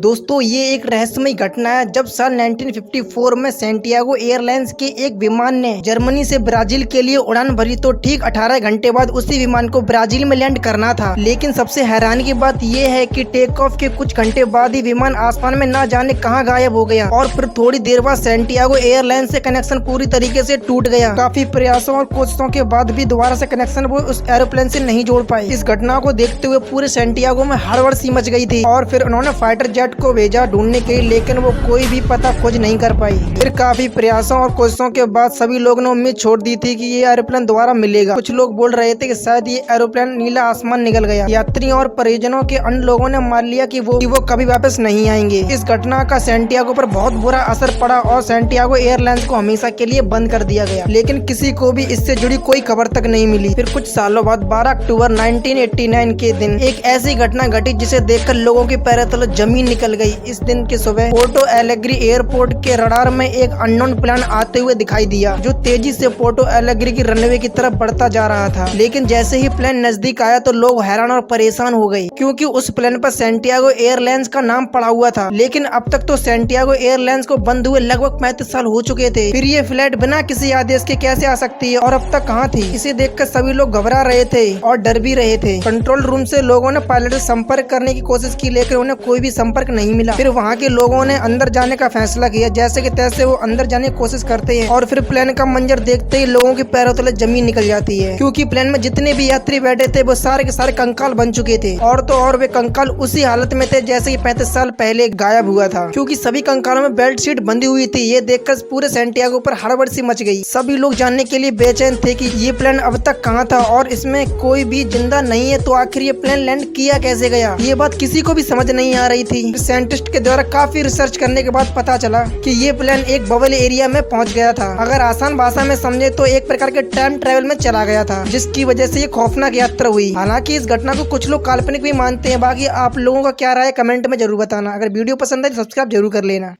दोस्तों ये एक रहस्यमय घटना है जब साल 1954 में सैंटियागो एयरलाइंस के एक विमान ने जर्मनी से ब्राजील के लिए उड़ान भरी तो ठीक 18 घंटे बाद उसी विमान को ब्राजील में लैंड करना था। लेकिन सबसे हैरानी की बात ये है कि टेक ऑफ के कुछ घंटे बाद ही विमान आसमान में ना जाने कहां गायब हो गया और फिर थोड़ी देर बाद सैंटियागो एयरलाइंस से कनेक्शन पूरी तरीके से टूट गया। काफी प्रयासों और कोशिशों के बाद भी दोबारा से कनेक्शन वो उस एरोप्लेन से नहीं जोड़ पाए। इस घटना को देखते हुए पूरे सैंटियागो में हड़बड़ सी मच गई थी और फिर उन्होंने फाइटर जेट को भेजा ढूंढने के लिए, लेकिन वो कोई भी पता खोज नहीं कर पाई। फिर काफी प्रयासों और कोशिशों के बाद सभी लोगों ने उम्मीद छोड़ दी थी कि ये एरोप्लेन दोबारा मिलेगा। कुछ लोग बोल रहे थे कि शायद ये एरोप्लेन नीला आसमान निकल गया। यात्रियों और परिजनों के अन्य लोगों ने मान लिया कि वो कभी वापस नहीं आएंगे। इस घटना का सैंटियागो पर बहुत बुरा असर पड़ा और सैंटियागो एयरलाइंस को हमेशा के लिए बंद कर दिया गया। लेकिन किसी को भी इससे जुड़ी कोई खबर तक नहीं मिली। फिर कुछ सालों बाद 12 अक्टूबर 1989 के दिन एक ऐसी घटना घटी जिसे देखकर लोगों के पैरों तले जमीन निकल गई। इस दिन की सुबह पोर्टो एलेग्री एयरपोर्ट के रडार में एक अननोन प्लेन आते हुए दिखाई दिया जो तेजी से पोर्टो एलेग्री की रनवे की तरफ बढ़ता जा रहा था। लेकिन जैसे ही प्लेन नजदीक आया तो लोग हैरान और परेशान हो गए क्योंकि उस प्लेन पर सैंटियागो एयरलाइंस का नाम पड़ा हुआ था। लेकिन अब तक तो सैंटियागो एयरलाइंस को बंद हुए लगभग 35 साल हो चुके थे। फिर ये फ्लाइट बिना किसी आदेश के कैसे आ सकती है और अब तक कहाँ थी? इसे देखकर सभी लोग घबरा रहे थे और डर भी रहे थे। कंट्रोल रूम से लोगों ने पायलट से संपर्क करने की कोशिश की, लेकिन उन्हें कोई भी संपर्क नहीं मिला। फिर वहाँ के लोगों ने अंदर जाने का फैसला किया। जैसे कि तैसे वो अंदर जाने की कोशिश करते हैं और फिर प्लेन का मंजर देखते ही लोगों के पैरों तले जमीन निकल जाती है क्योंकि प्लेन में जितने भी यात्री बैठे थे वो सारे के सारे कंकाल बन चुके थे। और तो और वे कंकाल उसी हालत में थे जैसे कि 35 साल पहले गायब हुआ था क्योंकि सभी कंकालों में बेल्ट शीट बंधी हुई थी। ये देखकर पूरे सैंटियागो पर हड़बड़ सी मच गई। सभी लोग जानने के लिए बेचैन थे कि ये प्लेन अब तक कहाँ था और इसमें कोई भी जिंदा नहीं है, तो आखिर ये प्लेन लैंड किया कैसे गया? ये बात किसी को भी समझ नहीं आ रही थी। साइंटिस्ट के द्वारा काफी रिसर्च करने के बाद पता चला कि ये प्लेन एक बबल एरिया में पहुंच गया था। अगर आसान भाषा में समझे तो एक प्रकार के टाइम ट्रेवल में चला गया था जिसकी वजह से ये खौफनाक यात्रा हुई। हालांकि इस घटना को कुछ लोग काल्पनिक भी मानते हैं। बाकी आप लोगों का क्या राय कमेंट में जरूर बताना। अगर वीडियो पसंद है तो सब्सक्राइब जरूर कर लेना।